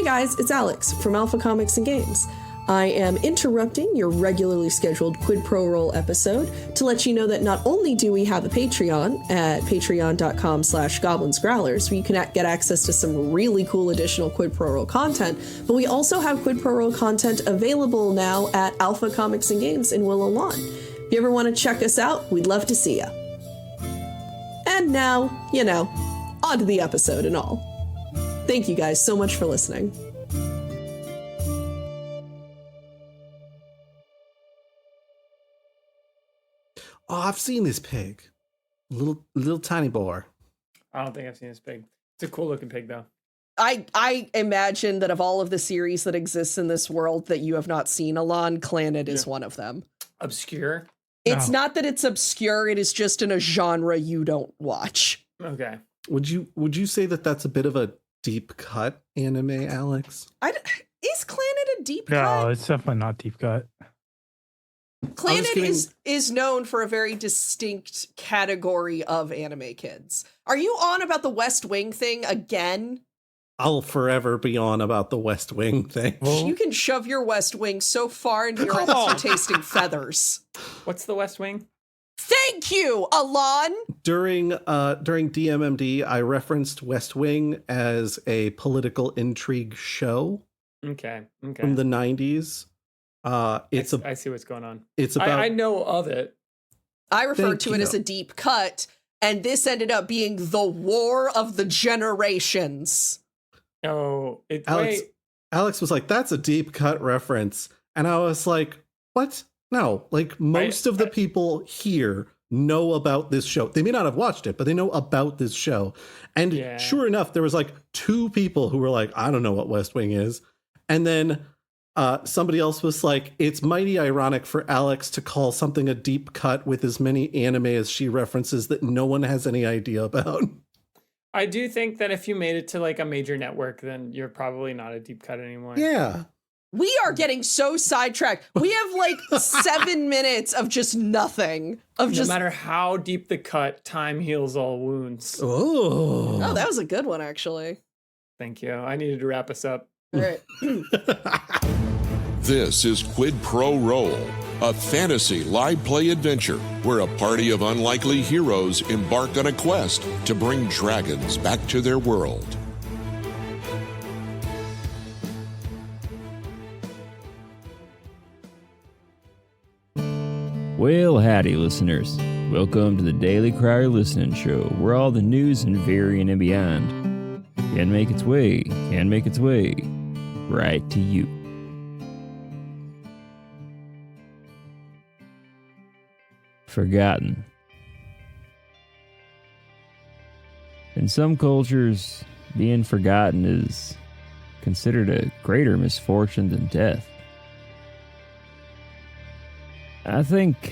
guys, it's Alex from Alpha Comics and Games. I am interrupting your regularly scheduled Quid Pro Roll episode to let you know that not only do we have a Patreon at patreon.com/goblinsgrowlers, where you can get access to some really cool additional Quid Pro Roll content, but we also have Quid Pro Roll content available now at Alpha Comics and Games in Willow Lawn. If you ever want to check us out, we'd love to see ya. And now, on to the episode and all. Thank you guys so much for listening. Oh, I've seen this pig. Little tiny boar. I don't think I've seen this pig. It's a cool looking pig, though. I imagine that of all of the series that exists in this world that you have not seen, Alon, Clannad is one of them. Obscure? It's not that it's obscure, it is just in a genre you don't watch. Okay. Would you say that that's a bit of a deep cut anime, Alex? Is Clannad a deep cut? No, it's definitely not deep cut. Clannad is known for a very distinct category of anime kids. Are you on about the West Wing thing again? I'll forever be on about the West Wing thing. You can shove your West Wing so far into your ass you're tasting feathers. What's the West Wing? Thank you, Alon! During DMMD, I referenced West Wing as a political intrigue show. Okay. From the 90s. I see what's going on. It's about. I know of it. I referred to it as a deep cut, and this ended up being the War of the Generations. Oh, Alex was like, "That's a deep cut reference," and I was like, "What? No! Like most of the people here know about this show. They may not have watched it, but they know about this show." And sure enough, there was like 2 people who were like, "I don't know what West Wing is," and then. Somebody else was like, it's mighty ironic for Alex to call something a deep cut with as many anime as she references that no one has any idea about. I do think that if you made it to like a major network, then you're probably not a deep cut anymore. Yeah. We are getting so sidetracked. We have like 7 minutes of just nothing. No matter how deep the cut, time heals all wounds. Oh, that was a good one, actually. Thank you. I needed to wrap us up. All right. This is Quid Pro Roll, a fantasy live play adventure where a party of unlikely heroes embark on a quest to bring dragons back to their world. Well, howdy, listeners. Welcome to the Daily Crier Listening Show, where all the news and variant and beyond can make its way right to you. Forgotten. In some cultures, being forgotten is considered a greater misfortune than death. I thought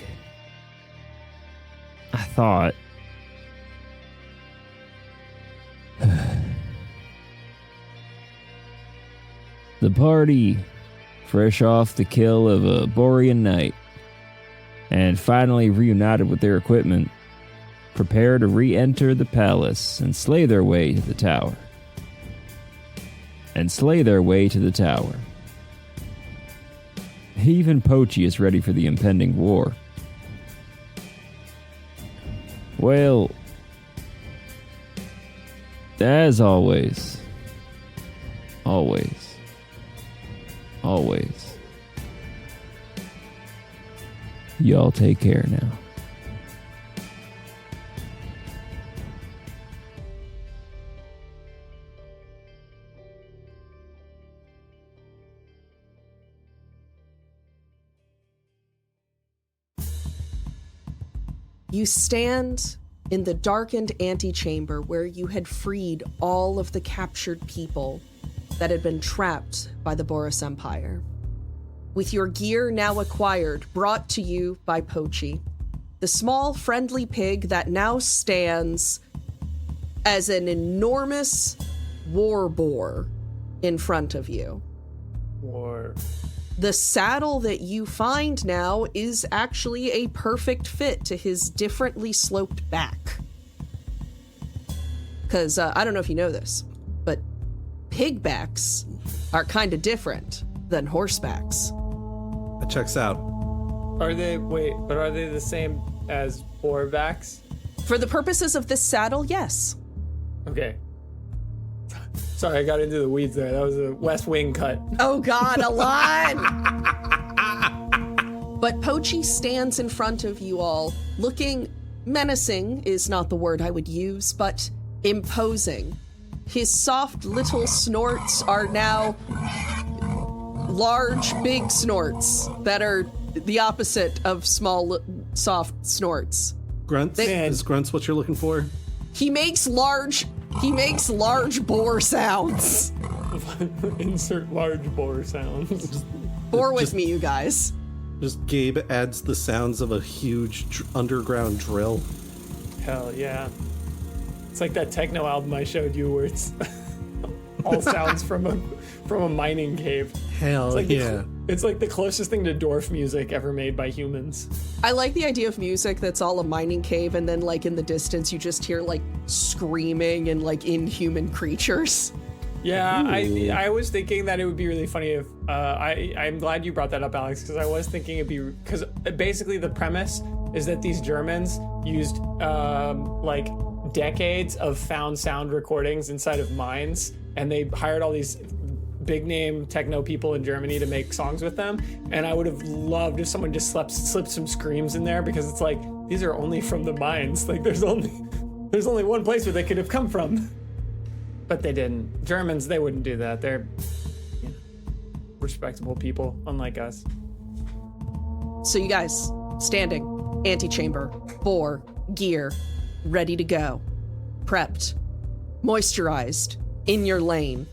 the party, fresh off the kill of a Borean knight, and finally reunited with their equipment, prepare to re-enter the palace and slay their way to the tower. Even Pochi is ready for the impending war. Well, as always, y'all take care now. You stand in the darkened antechamber where you had freed all of the captured people that had been trapped by the Boris Empire. With your gear now acquired, brought to you by Pochi, the small friendly pig that now stands as an enormous war boar in front of you. War. The saddle that you find now is actually a perfect fit to his differently sloped back. Because I don't know if you know this, but pigbacks are kind of different than horsebacks. It checks out. Are they the same as boarbacks? For the purposes of this saddle, yes. Okay. Sorry, I got into the weeds there. That was a West Wing cut. Oh God, Alon! But Pochi stands in front of you all, looking menacing is not the word I would use, but imposing. His soft little snorts are now large, big snorts that are the opposite of small, soft snorts. Grunts? Is grunts what you're looking for? He makes large bore sounds. Insert large bore sounds. Bore with me, you guys. Just Gabe adds the sounds of a huge underground drill. Hell yeah. It's like that techno album I showed you where it's all sounds from a mining cave. Hell yeah. It's like the closest thing to dwarf music ever made by humans. I like the idea of music that's all a mining cave, and then like in the distance you just hear like screaming and like inhuman creatures. Yeah, I was thinking that it would be really funny if I'm glad you brought that up, Alex, because I was thinking it'd be, because basically the premise is that these Germans used like decades of found sound recordings inside of mines, and they hired all these big name techno people in Germany to make songs with them. And I would have loved if someone just slipped some screams in there, because it's like, these are only from the mines. Like there's only one place where they could have come from. But they didn't. Germans, they wouldn't do that. They're respectable people, unlike us. So you guys, standing, antechamber, boar, gear, ready to go, prepped, moisturized, in your lane.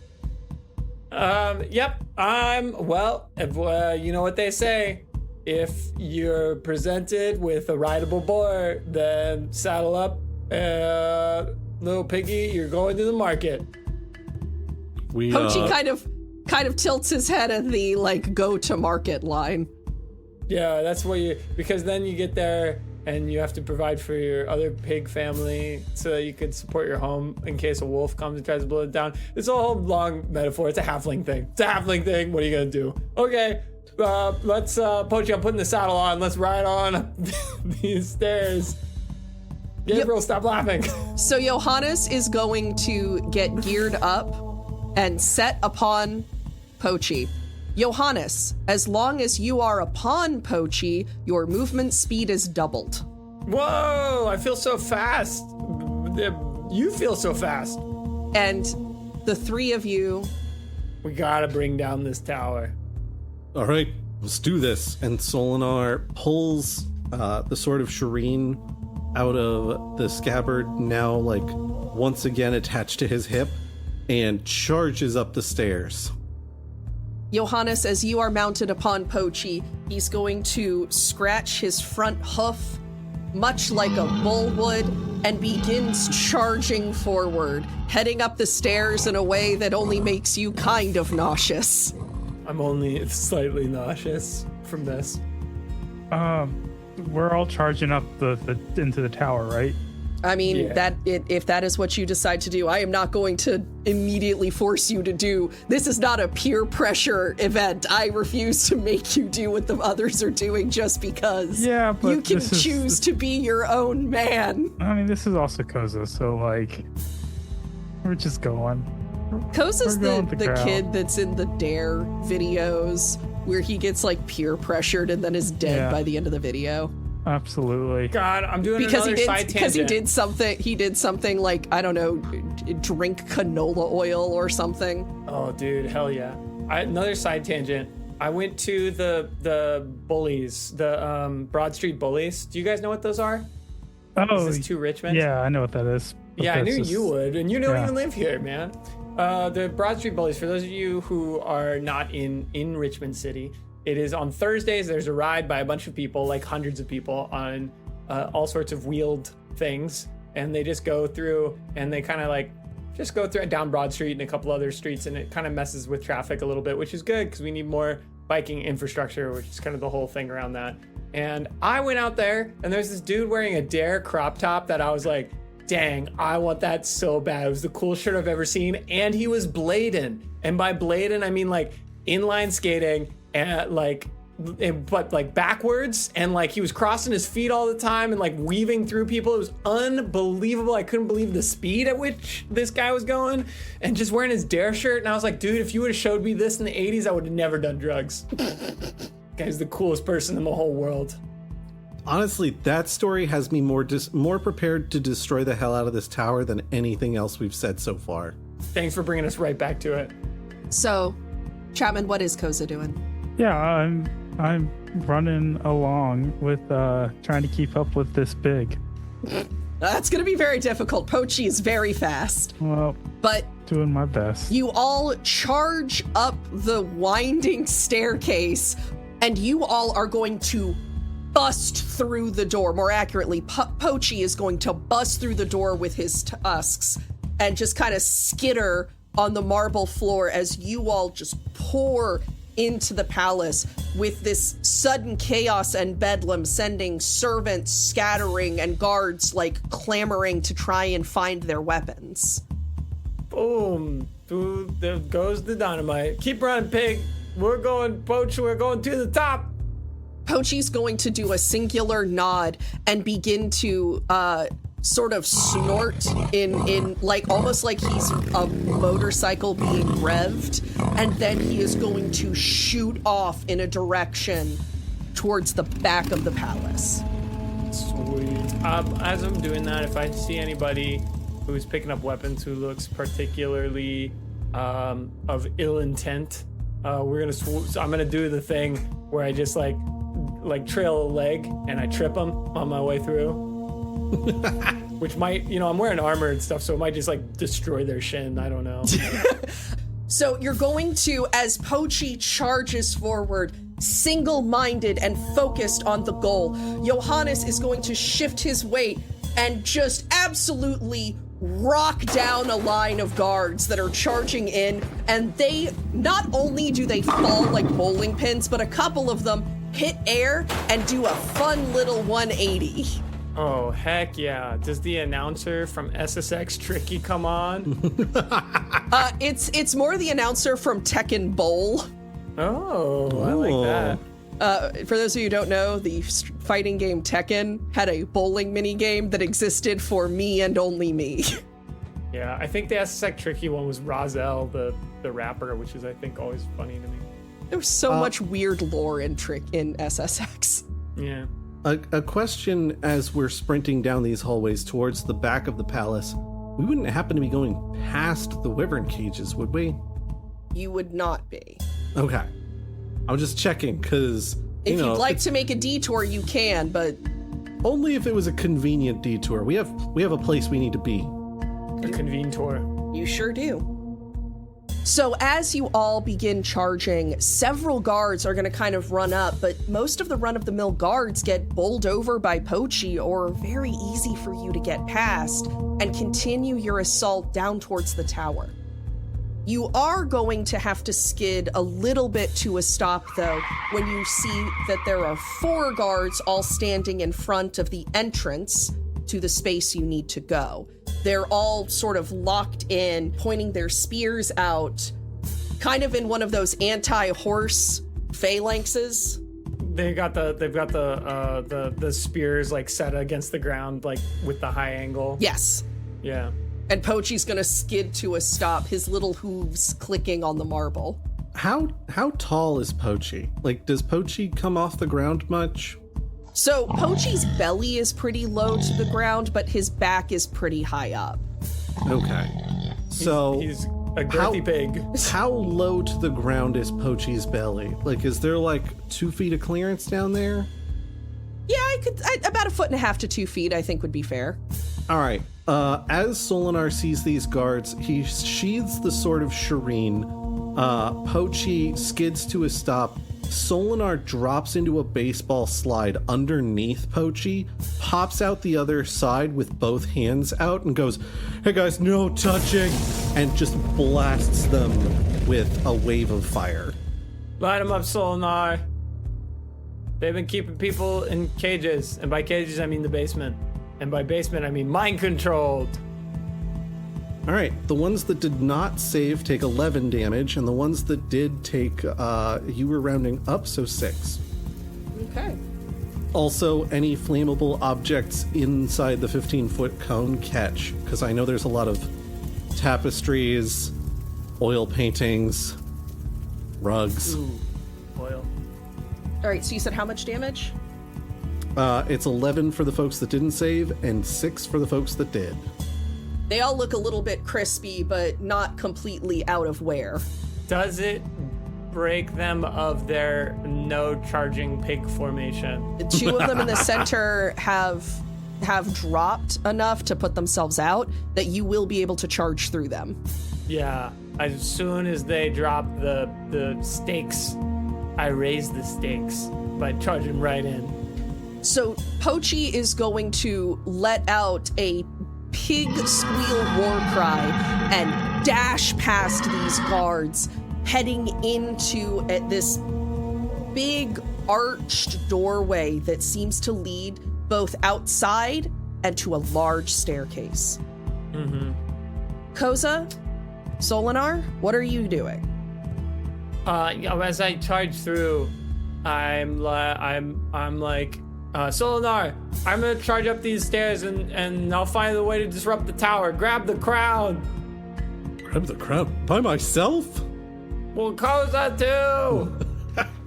Yep. You know what they say. If you're presented with a rideable boar, then saddle up, little piggy, you're going to the market. Pochi kind of tilts his head at the like go to market line. Yeah, that's what because then you get there and you have to provide for your other pig family so that you can support your home in case a wolf comes and tries to blow it down. It's a whole long metaphor. It's a halfling thing. What are you gonna do? Okay, let's Pochi, I'm putting the saddle on. Let's ride on up these stairs. Gabriel, stop laughing. So Johannes is going to get geared up and set upon Pochi. Johannes, as long as you are upon Pochi, your movement speed is doubled. Whoa, I feel so fast. You feel so fast. And the three of you... We gotta bring down this tower. All right, let's do this. And Solinar pulls the sword of Shireen out of the scabbard, now like once again attached to his hip, and charges up the stairs. Johannes, as you are mounted upon Pochi, he's going to scratch his front hoof, much like a bull would, and begins charging forward, heading up the stairs in a way that only makes you kind of nauseous. I'm only slightly nauseous from this. We're all charging up into the tower, right? I mean, Yeah. if that is what you decide to do, I am not going to immediately force you to do. This is not a peer pressure event. I refuse to make you do what the others are doing just because. Yeah, but you can choose to be your own man. I mean, this is also Koza, so like, we're just going. Koza's We're going with the the crowd. kid that's in the Dare videos where he gets like peer pressured and then is dead Yeah. by the end of the video. Absolutely. God, I'm doing Because another side tangent. he did something like, I don't know, drink canola oil or something. Oh, dude, hell yeah. Another side tangent. I went to the bullies, the Broad Street bullies. Do you guys know what those are? Oh, Is this too Richmond? yeah, I know what that is. But Yeah, I that's knew just- you would, and you don't yeah. even live here, man. The Broad Street Bullies, for those of you who are not in Richmond City, it is on Thursdays. There's a ride by a bunch of people, like hundreds of people, on all sorts of wheeled things, and they just go through, and they kind of like just go through down Broad Street and a couple other streets, and it kind of messes with traffic a little bit, which is good because we need more biking infrastructure, which is kind of the whole thing around that. And I went out there, and there's this dude wearing a Dare crop top that I was like, dang, I want that so bad. It was the coolest shirt I've ever seen. And he was blading. And by blading, I mean like inline skating and but like backwards, and like he was crossing his feet all the time and like weaving through people. It was unbelievable. I couldn't believe the speed at which this guy was going, and just wearing his Dare shirt. And I was like, dude, if you would have showed me this in the 80s, I would have never done drugs. Guy's the coolest person in the whole world. Honestly, that story has me more prepared to destroy the hell out of this tower than anything else we've said so far. Thanks for bringing us right back to it. So, Chapman, what is Koza doing? Yeah, I'm running along with trying to keep up with this big. That's going to be very difficult. Pochi is very fast. Well, but doing my best. You all charge up the winding staircase, and you all are going to bust through the door. More accurately, Pochi is going to bust through the door with his tusks and just kind of skitter on the marble floor as you all just pour into the palace with this sudden chaos and bedlam, sending servants scattering and guards like clamoring to try and find their weapons. Boom. There goes the dynamite. Keep running, pig. We're going, Poach, we're going to the top. Pochi's going to do a singular nod and begin to sort of snort in like almost like he's a motorcycle being revved, and then he is going to shoot off in a direction towards the back of the palace. Sweet. As I'm doing that, if I see anybody who's picking up weapons who looks particularly of ill intent, I'm gonna do the thing where I just like trail a leg and I trip them on my way through. Which might, I'm wearing armor and stuff, so it might just like destroy their shin. I don't know. So you're going to, as Pochi charges forward, single-minded and focused on the goal, Johannes is going to shift his weight and just absolutely rock down a line of guards that are charging in, and they, not only do they fall like bowling pins, but a couple of them hit air and do a fun little 180. Oh, heck yeah. Does the announcer from SSX Tricky come on? It's more the announcer from Tekken Bowl. Oh, I like that. For those of you who don't know, the fighting game Tekken had a bowling mini game that existed for me and only me. Yeah, I think the SSX Tricky one was Rozelle, the rapper, which is, I think, always funny to me. There was so much weird lore in SSX. Yeah. A question as we're sprinting down these hallways towards the back of the palace. We wouldn't happen to be going past the wyvern cages, would we? You would not be. Okay. I'm just checking, because, if you'd like to make a detour, you can, but only if it was a convenient detour. We have a place we need to be. A convenient tour. You sure do. So as you all begin charging, several guards are going to kind of run up, but most of the run-of-the-mill guards get bowled over by Pochi, or very easy for you to get past, and continue your assault down towards the tower. You are going to have to skid a little bit to a stop, though, when you see that there are 4 guards all standing in front of the entrance to the space you need to go. They're all sort of locked in, pointing their spears out, kind of in one of those anti-horse phalanxes. They've got the spears like set against the ground, like with the high angle. Yes. Yeah. And Pochi's gonna skid to a stop, his little hooves clicking on the marble. How tall is Pochi? Like, does Pochi come off the ground much? So Pochi's belly is pretty low to the ground, but his back is pretty high up. Okay. So he's a girthy pig. How low to the ground is Pochi's belly? Like, is there like 2 feet of clearance down there? Yeah, about 1.5 to 2 feet, I think would be fair. All right. As Solinar sees these guards, he sheathes the sword of Shireen. Pochi skids to a stop. Solinar drops into a baseball slide underneath Pochi, pops out the other side with both hands out, and goes, "Hey guys, no touching!" and just blasts them with a wave of fire. Light them up, Solinar. They've been keeping people in cages, and by cages I mean the basement. And by basement, I mean mind controlled. All right, the ones that did not save take 11 damage, and the ones that did take, you were rounding up, so 6. Okay. Also, any flammable objects inside the 15-foot cone catch, because I know there's a lot of tapestries, oil paintings, rugs. Ooh, oil. All right, so you said how much damage? It's 11 for the folks that didn't save, and 6 for the folks that did. They all look a little bit crispy, but not completely out of wear. Does it break them of their no charging pig formation? The two of them in the center have dropped enough to put themselves out that you will be able to charge through them. Yeah, as soon as they drop the stakes, I raise the stakes by charging right in. So Pochi is going to let out a pig squeal war cry and dash past these guards, heading into this big arched doorway that seems to lead both outside and to a large staircase. Mm-hmm. Koza, Solinar, what are you doing? As I charge through, I'm like, Solinar, I'm gonna charge up these stairs and I'll find a way to disrupt the tower. Grab the crown. Grab the crown? By myself? Well, Koza too.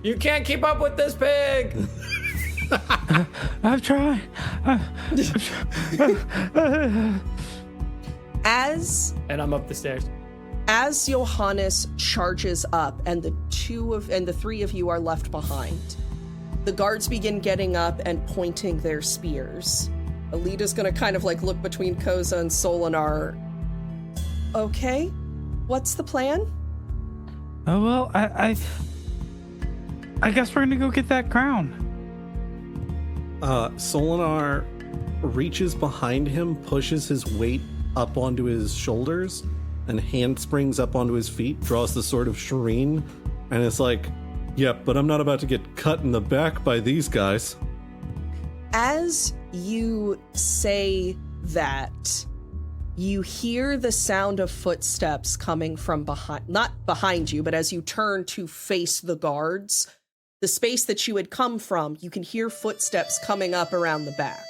You can't keep up with this pig. I've tried. And I'm up the stairs. As Johannes charges up and the three of you are left behind, the guards begin getting up and pointing their spears. Alita's gonna kind of like look between Koza and Solinar. Okay, what's the plan? Oh, well, I guess we're gonna go get that crown. Solinar reaches behind him, pushes his weight up onto his shoulders, and handsprings up onto his feet, draws the sword of Shireen, and it's like, yep, but I'm not about to get cut in the back by these guys. As you say that, you hear the sound of footsteps coming from behind, not behind you, but as you turn to face the guards, the space that you had come from, you can hear footsteps coming up around the back.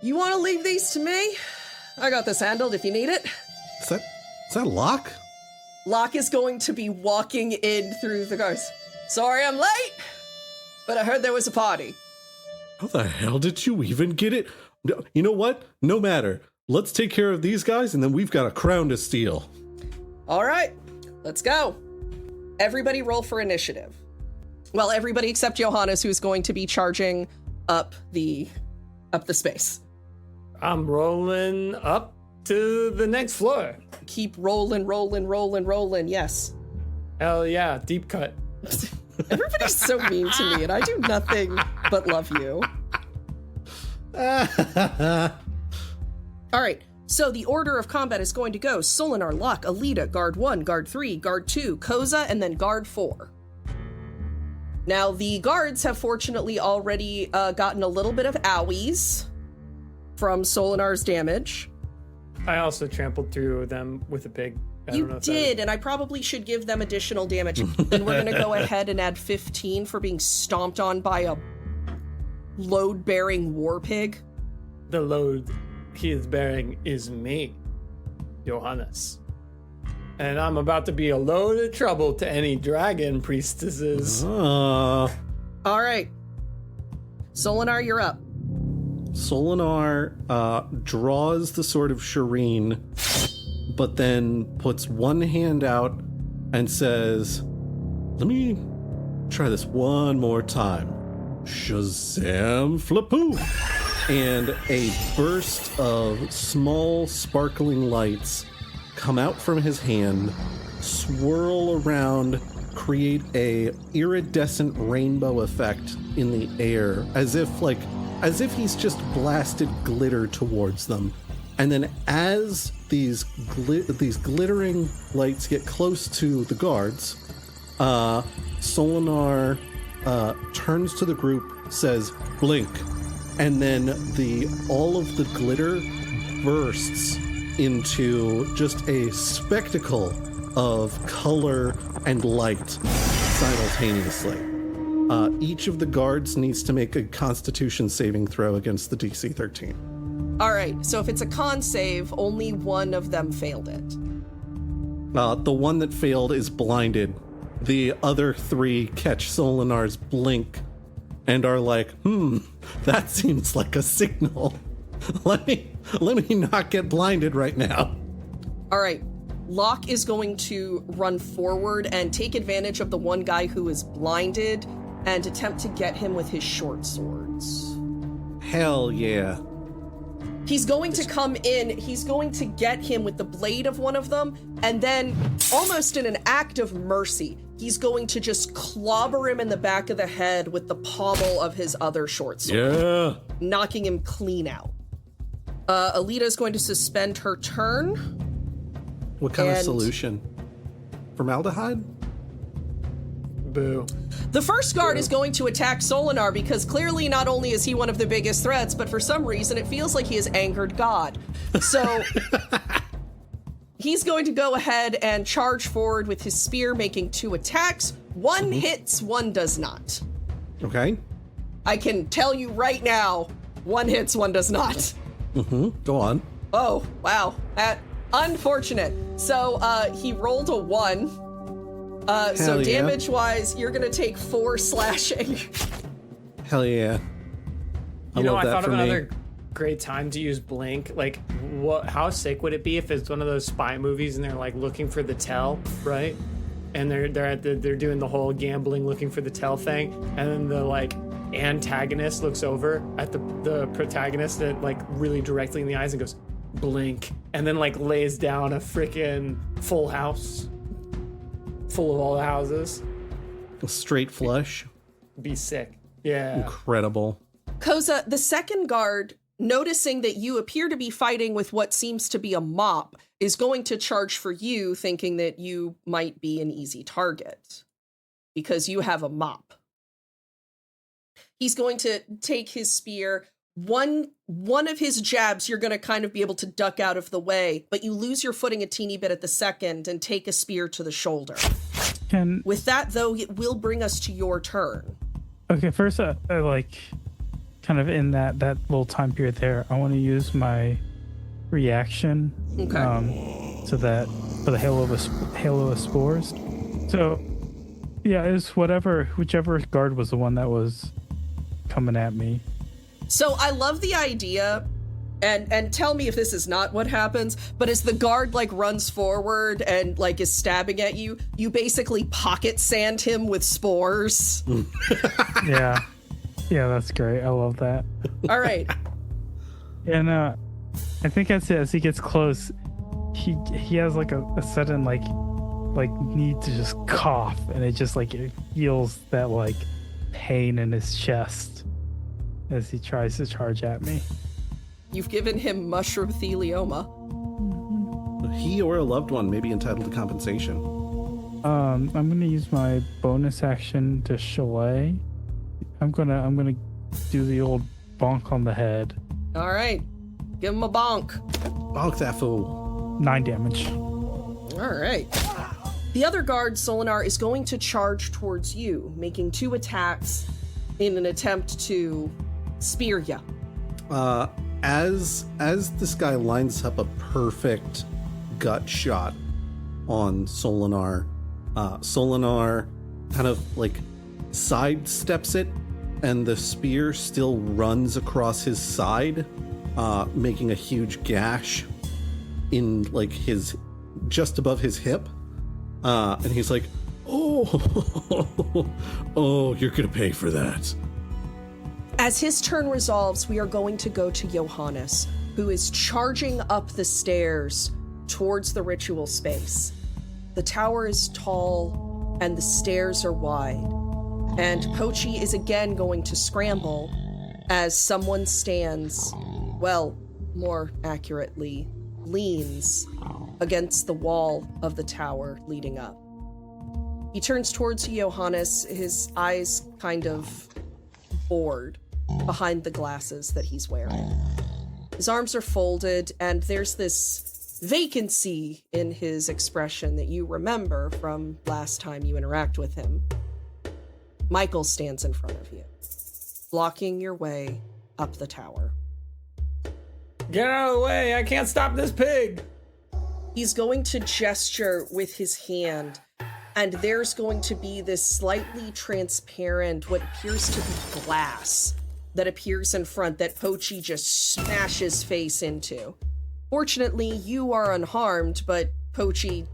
You want to leave these to me? I got this handled if you need it. Is that Locke? Locke is going to be walking in through the guards. Sorry I'm late, but I heard there was a party. How the hell did you even get it? You know what? No matter. Let's take care of these guys, and then we've got a crown to steal. All right, let's go. Everybody roll for initiative. Well, everybody except Johannes, who's going to be charging up the space. I'm rolling up to the next floor. Keep rolling, yes. Hell yeah, deep cut. Everybody's so mean to me, and I do nothing but love you. All right, so the order of combat is going to go Solinar, Locke, Alita, Guard 1, Guard 3, Guard 2, Koza, and then Guard 4. Now, the guards have fortunately already gotten a little bit of owies from Solinar's damage. I also trampled through them with a pig. You did, and I probably should give them additional damage. Then we're going to go ahead and add 15 for being stomped on by a load-bearing war pig. The load he is bearing is me, Johannes. And I'm about to be a load of trouble to any dragon priestesses. All right. Solinar, you're up. Solinar draws the sword of Shireen, but then puts one hand out and says, let me try this one more time. Shazam flapoo! And a burst of small sparkling lights come out from his hand, swirl around, create a iridescent rainbow effect in the air, as if he's just blasted glitter towards them. And then as these glittering lights get close to the guards, Solinar turns to the group, says, blink. and then all of the glitter bursts into just a spectacle of color and light simultaneously. Each of the guards needs to make a Constitution saving throw against the DC 13. All right, so if it's a con save, only one of them failed it. The one that failed is blinded. The other three catch Solinar's blink and are like, that seems like a signal. Let me not get blinded right now. All right. Locke is going to run forward and take advantage of the one guy who is blinded and attempt to get him with his short swords. Hell yeah. He's going to come in, he's going to get him with the blade of one of them, and then, almost in an act of mercy, he's going to just clobber him in the back of the head with the pommel of his other short sword. Yeah. Knocking him clean out. Alita is going to suspend her turn. What kind of solution? Formaldehyde? Boo. The first guard is going to attack Solinar because clearly not only is he one of the biggest threats, but for some reason it feels like he has angered God. So he's going to go ahead and charge forward with his spear, making 2 attacks. One hits, one does not. Okay. I can tell you right now, one hits, one does not. Go on. Oh, wow. Unfortunate. So he rolled a 1. So yeah. damage-wise, you're going to take 4 slashing. Hell yeah. You know, I love that thought of for me. another great time to use blink. Like, how sick would it be if it's one of those spy movies and they're like looking for the tell, right? And they're doing the whole gambling, looking for the tell thing, and then the like antagonist looks over at the protagonist that like really directly in the eyes and goes blink, and then like lays down a freaking full house full of all the houses. A straight flush. Be sick. Yeah. Incredible. Koza, the second guard, noticing that you appear to be fighting with what seems to be a mop, is going to charge for you, thinking that you might be an easy target because you have a mop. He's going to take his spear. One of his jabs, you're going to kind of be able to duck out of the way, but you lose your footing a teeny bit at the second and take a spear to the shoulder. With that, though, it will bring us to your turn. Okay, first, like, kind of in that little time period there, I want to use my reaction. Okay. So that for the halo of spores. So, yeah, it's whichever guard was the one that was coming at me. So I love the idea, and tell me if this is not what happens, but as the guard like runs forward and like is stabbing at you, you basically pocket sand him with spores. Yeah, that's great. I love that. All right. And I think that's it. As he gets close, he has like a sudden like need to just cough, and it just like it feels that like pain in his chest as he tries to charge at me. You've given him mushroom thelioma. He or a loved one may be entitled to compensation. I'm gonna use my bonus action to shillelagh. I'm gonna do the old bonk on the head. All right. Give him a bonk. Bonk that fool. 9 damage. All right. The other guard, Solinar, is going to charge towards you, making 2 attacks in an attempt to spear you. As this guy lines up a perfect gut shot on Solinar, Solinar kind of like sidesteps it, and the spear still runs across his side, making a huge gash in like his just above his hip. And he's like, oh, you're gonna pay for that. As his turn resolves, we are going to go to Johannes, who is charging up the stairs towards the ritual space. The tower is tall and the stairs are wide, and Pochi is again going to scramble as someone stands, well, more accurately, leans against the wall of the tower leading up. He turns towards Johannes, his eyes kind of bored. behind the glasses that he's wearing. His arms are folded, and there's this vacancy in his expression that you remember from last time you interact with him. Michael stands in front of you, blocking your way up the tower. Get out of the way! I can't stop this pig! He's going to gesture with his hand, and there's going to be this slightly transparent, what appears to be glass, that appears in front that Pochi just smashes face into. Fortunately, you are unharmed, but Pochi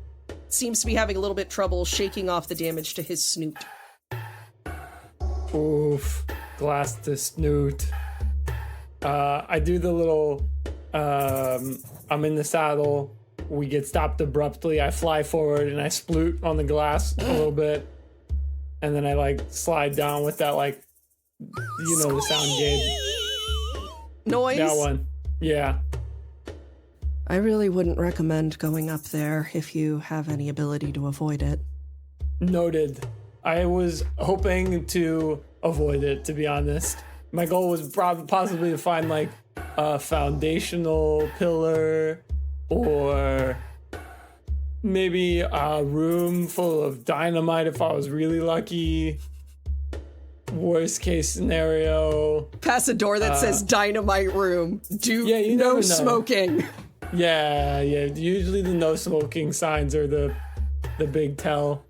seems to be having a little bit trouble shaking off the damage to his snoot. Oof. Glass to snoot. I do the little, I'm in the saddle. We get stopped abruptly. I fly forward and I sploot on the glass a little bit. And then I like slide down with that, like, you know, the sound gate. Noise? That one. Yeah. I really wouldn't recommend going up there if you have any ability to avoid it. Noted. I was hoping to avoid it, to be honest. My goal was possibly to find like a foundational pillar or maybe a room full of dynamite if I was really lucky. Worst case scenario. Pass a door that says dynamite room. You no never know. smoking. Yeah. Usually the no smoking signs are the big tell.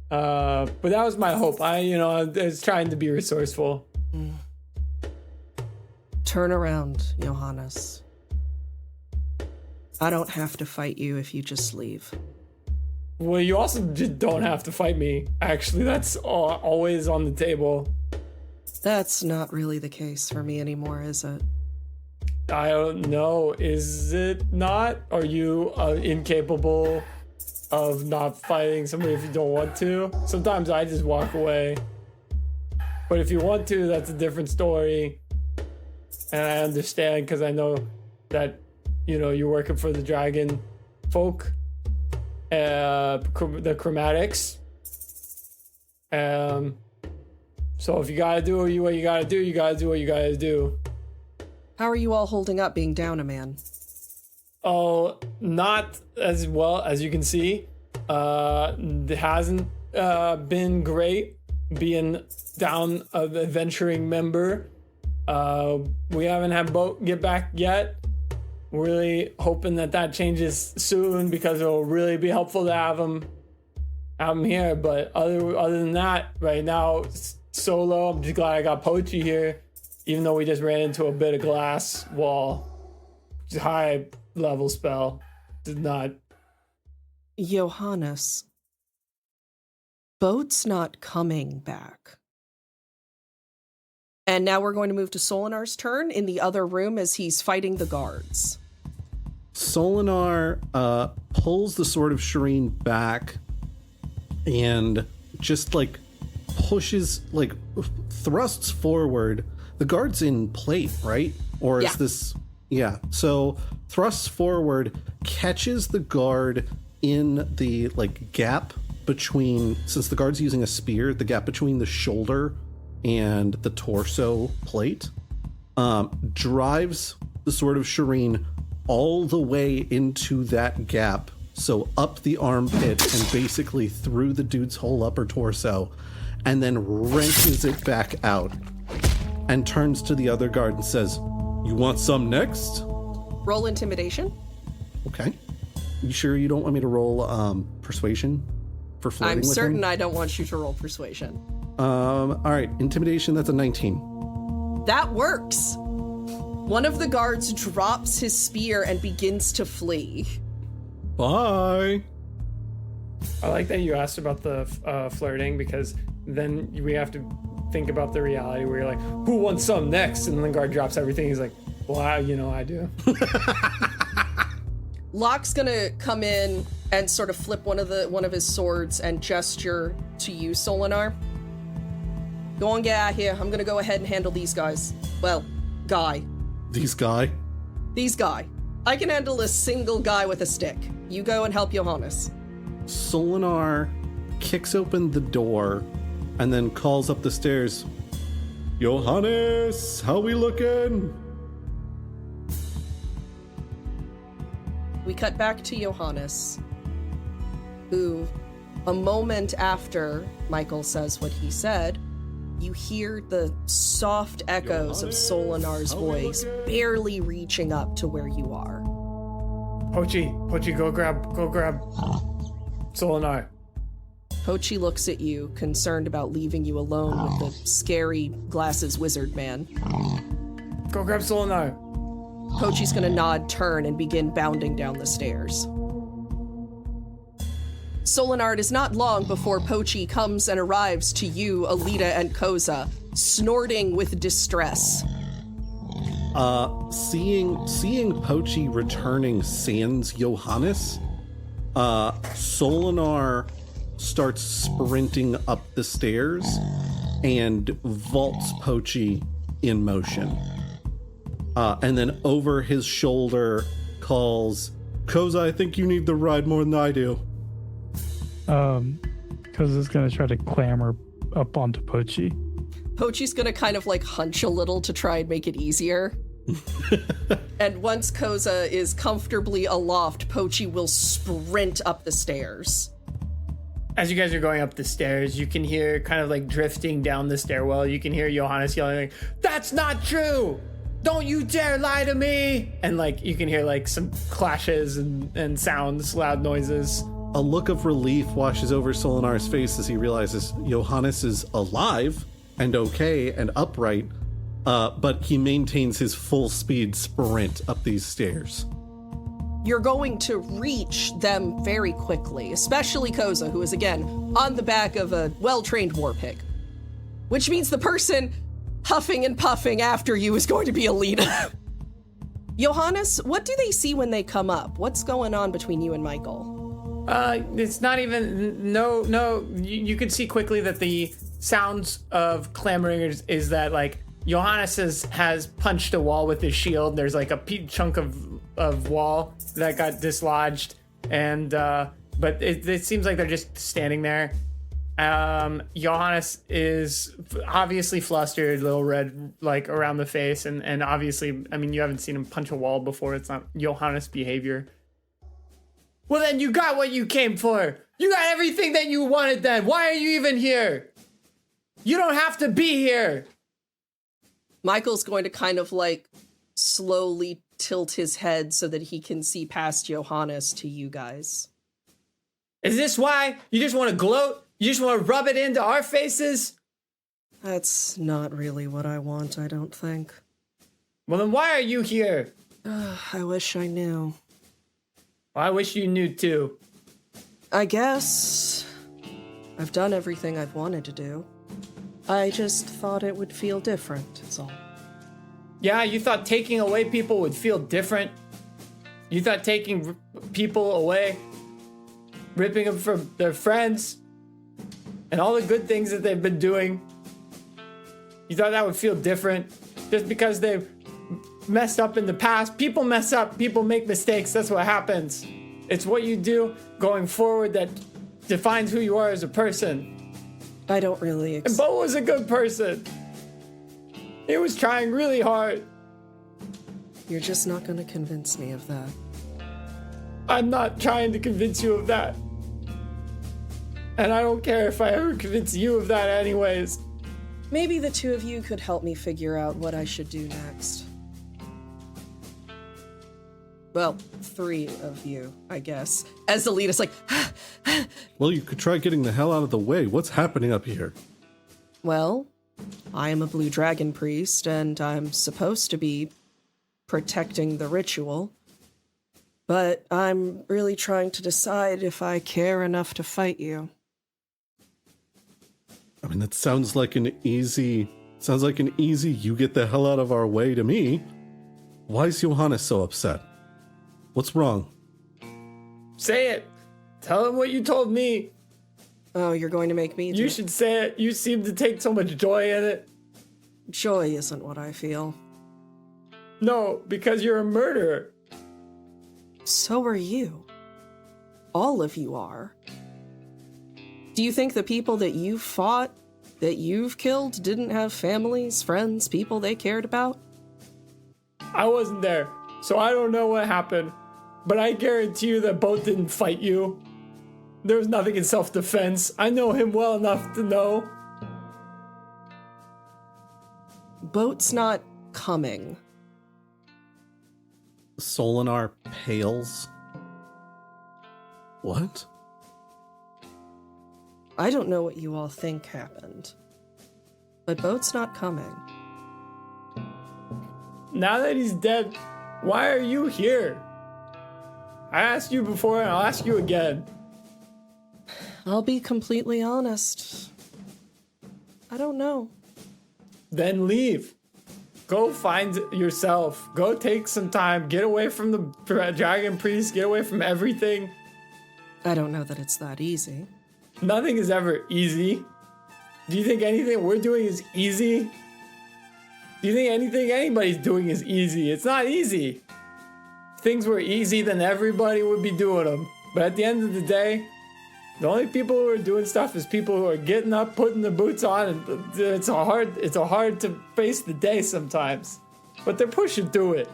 But that was my hope. I was trying to be resourceful. Turn around, Johannes. I don't have to fight you if you just leave. Well, you also just don't have to fight me. Actually, that's always on the table. That's not really the case for me anymore, is it? I don't know. Is it not? Are you incapable of not fighting somebody if you don't want to? Sometimes I just walk away. But if you want to, that's a different story. And I understand because I know that, you're working for the dragon folk, the chromatics. So if you gotta do what you gotta do, you gotta do what you gotta do. How are you all holding up being down a man? Oh, not as well as you can see. It hasn't been great being down an adventuring member. We haven't had boat get back yet. Really hoping that changes soon because it'll really be helpful to have him here. But other than that, right now solo. I'm just glad I got Pochi here, even though we just ran into a bit of glass wall. Just high level spell did not. Johannes, boat's not coming back. And now we're going to move to Solinar's turn in the other room as he's fighting the guards. Solinar pulls the Sword of Shireen back and just like pushes, like thrusts forward. The guard's in plate, right? Or is this... Yeah. So thrusts forward, catches the guard in the like gap between, since the guard's using a spear, the gap between the shoulder and the torso plate, drives the Sword of Shireen all the way into that gap, so up the armpit and basically through the dude's whole upper torso, and then wrenches it back out and turns to the other guard and says, "You want some next?" Roll intimidation. Okay. You sure you don't want me to roll persuasion for flirting with him? I'm certain I don't want you to roll persuasion. All right, intimidation, that's a 19. That works. One of the guards drops his spear and begins to flee. Bye. I like that you asked about the flirting, because then we have to think about the reality where you're like, who wants some next? And then the guard drops everything. He's like, well, I do. Locke's gonna come in and sort of flip one of his swords and gesture to you, Solinar. Go on, get out of here. I'm gonna go ahead and handle these guys. Well, guy. These guy? These guy. I can handle a single guy with a stick. You go and help Johannes. Solinar kicks open the door and then calls up the stairs. Johannes, how we looking? We cut back to Johannes, who, a moment after Michael says what he said, you hear the soft echoes of Solinar's voice barely reaching up to where you are. Pochi, go grab Solinar. Pochi looks at you, concerned about leaving you alone with the scary glasses wizard man. Go grab Solinar. Pochi's gonna nod, turn, and begin bounding down the stairs. Solinar, it is not long before Pochi comes and arrives to you, Alita, and Koza, snorting with distress. Seeing Pochi returning sans Johannes, Solinar starts sprinting up the stairs and vaults Pochi in motion. And then over his shoulder calls, Koza, I think you need the ride more than I do. Koza's gonna try to clamber up onto Pochi. Pochi's gonna kind of like hunch a little to try and make it easier. And once Koza is comfortably aloft, Pochi will sprint up the stairs. As you guys are going up the stairs, you can hear kind of like drifting down the stairwell. You can hear Johannes yelling, like, "That's not true! Don't you dare lie to me!" And like you can hear like some clashes and sounds, loud noises. A look of relief washes over Solinar's face as he realizes Johannes is alive and okay and upright, but he maintains his full speed sprint up these stairs. You're going to reach them very quickly, especially Koza, who is again on the back of a well-trained war pig. Which means the person huffing and puffing after you is going to be Alita. Johannes, what do they see when they come up? What's going on between you and Michael? It's not even, no, you can see quickly that the sounds of clamoring is that like Johannes has punched a wall with his shield. There's like a chunk of wall that got dislodged, and but it seems like they're just standing there. Johannes is obviously flustered, a little red like around the face, and obviously, I mean, you haven't seen him punch a wall before. It's not Johannes behavior. Well, then you got what you came for. You got everything that you wanted then. Why are you even here? You don't have to be here. Michael's going to kind of like slowly tilt his head so that he can see past Johannes to you guys. Is this why? You just want to gloat? You just want to rub it into our faces? That's not really what I want, I don't think. Well, then why are you here? I wish I knew. Well, I wish you knew too. I guess I've done everything I've wanted to do. I just thought it would feel different, that's all. Yeah, you thought taking away people would feel different? You thought taking people away, ripping them from their friends, and all the good things that they've been doing, you thought that would feel different just because they've messed up in the past? People mess up, people make mistakes, that's what happens. It's what you do going forward that defines who you are as a person. I don't really And Bo was a good person. He was trying really hard. You're just not going to convince me of that. I'm not trying to convince you of that. And I don't care if I ever convince you of that anyways. Maybe the two of you could help me figure out what I should do next. Well, three of you, I guess. As Alita's like, Well, you could try getting the hell out of the way. What's happening up here? well, I am a blue dragon priest, and I'm supposed to be protecting the ritual. But I'm really trying to decide if I care enough to fight you. I mean, that sounds like an easy you get the hell out of our way to me. Why is Johannes so upset? What's wrong? Say it. Tell him what you told me. Oh, you're going to make me do You should say it. You seem to take so much joy in it. Joy isn't what I feel. No, because you're a murderer. So are you. All of you are. Do you think the people that you fought that you've killed didn't have families, friends, people they cared about? I wasn't there, so I don't know what happened. But I guarantee you that Boat didn't fight you. There was nothing in self-defense. I know him well enough to know. Boat's not coming. Solinar pales. What? I don't know what you all think happened, but Boat's not coming. Now that he's dead, why are you here? I asked you before and I'll ask you again. I'll be completely honest. I don't know. Then leave. Go find yourself. Go take some time. Get away from the dragon priest. Get away from everything. I don't know that it's that easy. Nothing is ever easy. Do you think anything we're doing is easy? Do you think anything anybody's doing is easy? It's not easy. If things were easy, then everybody would be doing them. But at the end of the day, the only people who are doing stuff is people who are getting up, putting the boots on, and it's hard to face the day sometimes. But they're pushing through it.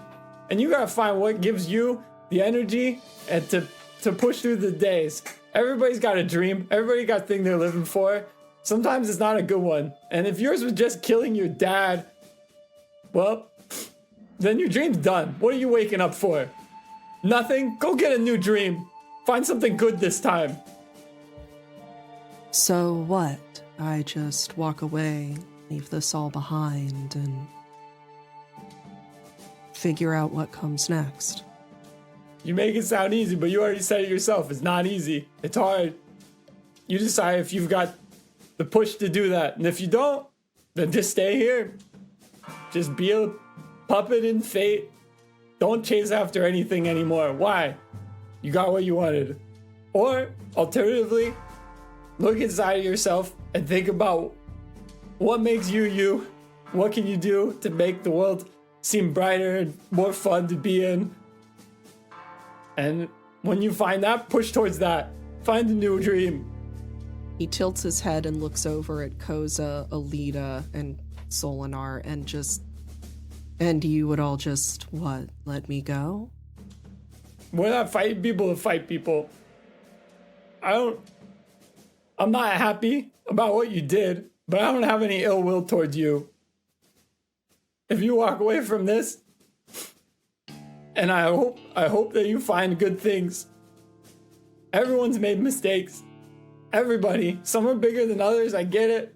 And you gotta find what gives you the energy and to push through the days. Everybody's got a dream. Everybody got a thing they're living for. Sometimes it's not a good one. And if yours was just killing your dad, well, then your dream's done. What are you waking up for? Nothing? Go get a new dream. Find something good this time. So what? I just walk away, leave this all behind, and figure out what comes next. You make it sound easy, but you already said it yourself. It's not easy. It's hard. You decide if you've got the push to do that. And if you don't, then just stay here. Just be a puppet in fate. Don't chase after anything anymore. Why? You got what you wanted. Or, alternatively, look inside of yourself and think about what makes you you. What can you do to make the world seem brighter and more fun to be in? And when you find that, push towards that. Find a new dream. He tilts his head and looks over at Koza, Alita, and Solinar and you would all just, what, let me go? We're not fighting people to fight people. I'm not happy about what you did, but I don't have any ill will towards you. If you walk away from this, and I hope that you find good things. Everyone's made mistakes. Everybody. Some are bigger than others, I get it.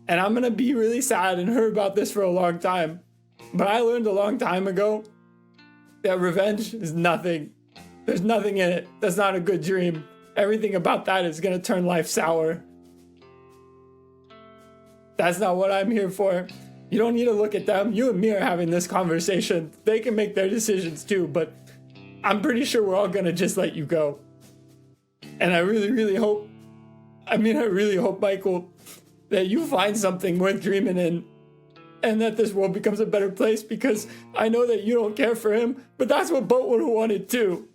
And I'm gonna be really sad and hurt about this for a long time. But I learned a long time ago that revenge is nothing. There's nothing in it. That's not a good dream. Everything about that is gonna turn life sour. That's not what I'm here for. You don't need to look at them. You and me are having this conversation. They can make their decisions too, but I'm pretty sure we're all gonna just let you go. And I really hope, Michael, that you find something worth dreaming in and that this world becomes a better place, because I know that you don't care for him, but that's what Boat would have wanted too.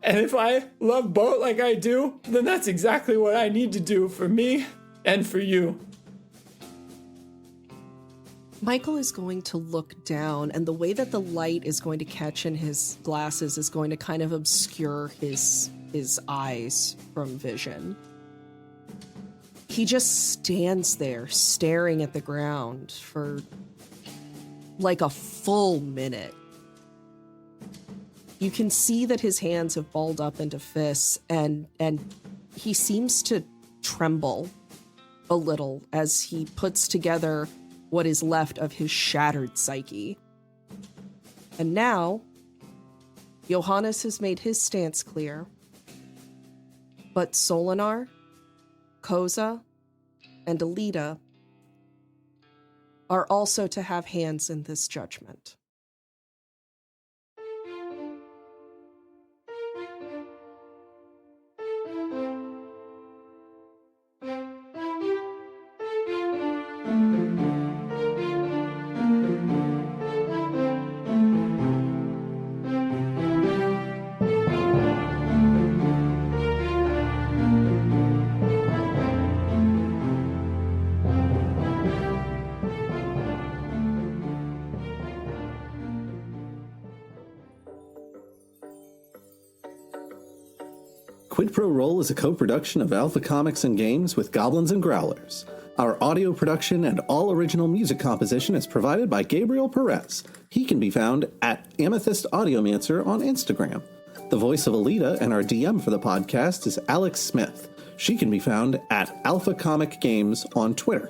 And if I love Boat like I do, then that's exactly what I need to do for me and for you. Michael is going to look down, and the way that the light is going to catch in his glasses is going to kind of obscure his eyes from vision. He just stands there staring at the ground for like a full minute. You can see that his hands have balled up into fists, and he seems to tremble a little as he puts together what is left of his shattered psyche. And now, Johannes has made his stance clear. But Solinar, Koza, and Alita are also to have hands in this judgment. Quid Pro Roll is a co-production of Alpha Comics and Games with Goblins and Growlers. Our audio production and all original music composition is provided by Gabriel Perez. He can be found at Amethyst Audiomancer on Instagram. The voice of Alita and our DM for the podcast is Alex Smith. She can be found at Alpha Comic Games on Twitter.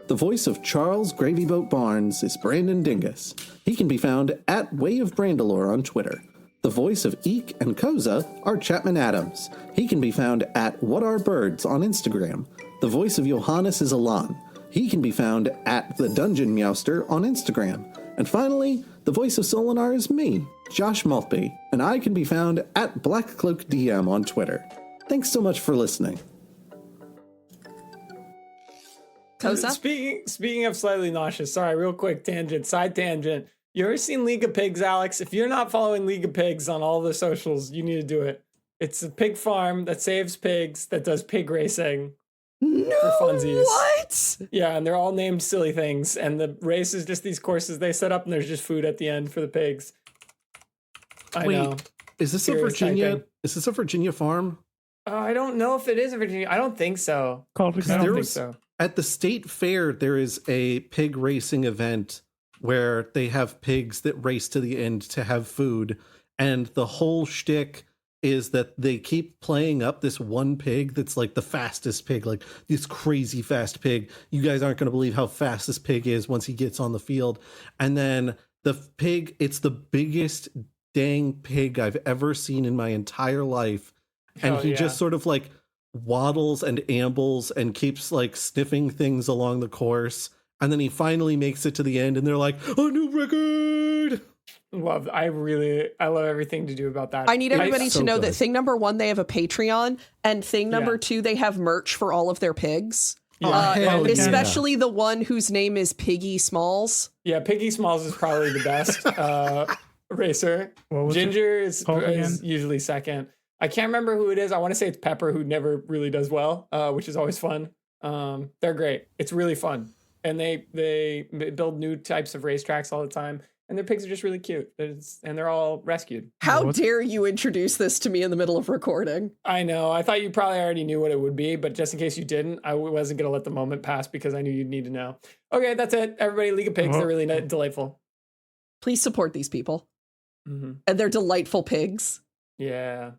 The voice of Charles Gravyboat Barnes is Brandon Dingus. He can be found at Way of Brandalore on Twitter. The voice of Eek and Koza are Chapman Adams. He can be found at What Are Birds on Instagram. The voice of Johannes is Alan. He can be found at The Dungeon Meowster on Instagram. And finally, the voice of Solinar is me, Josh Maltby, and I can be found at BlackCloakDM on Twitter. Thanks so much for listening. Koza? Speaking of slightly nauseous, sorry, real quick side tangent. You ever seen League of Pigs, Alex? If you're not following League of Pigs on all the socials, you need to do it. It's a pig farm that saves pigs, that does pig racing for funsies. What? Yeah, and they're all named silly things. And the race is just these courses they set up, and there's just food at the end for the pigs. I know. Is this Serious a Virginia? typing. Is this a Virginia farm? I don't know if it is a Virginia. I don't think so. Call I it don't think was- so. At the state fair, there is a pig racing event where they have pigs that race to the end to have food. And the whole shtick is that they keep playing up this one pig that's like the fastest pig, like this crazy fast pig. You guys aren't going to believe how fast this pig is once he gets on the field. And then the pig, it's the biggest dang pig I've ever seen in my entire life. And Hell he yeah. just sort of like waddles and ambles and keeps like sniffing things along the course. And then he finally makes it to the end and they're like, a new record. I love everything to do about that. I need everybody It's to so know that good. thing number one, they have a Patreon, and thing number two, they have merch for all of their pigs. Yeah. Hell yeah. Especially the one whose name is Piggy Smalls. Yeah, Piggy Smalls is probably the best racer. What was it Ginger is called again? usually second. I can't remember who it is. I want to say it's Pepper, who never really does well, which is always fun. They're great. It's really fun. And they build new types of racetracks all the time. And their pigs are just really cute. And they're all rescued. How What? dare you introduce this to me in the middle of recording? I know. I thought you probably already knew what it would be, but just in case you didn't, I wasn't going to let the moment pass because I knew you'd need to know. Okay, that's it. Everybody, League of Pigs, Well- they're really delightful. Please support these people Mm-hmm. and their delightful pigs. Yeah.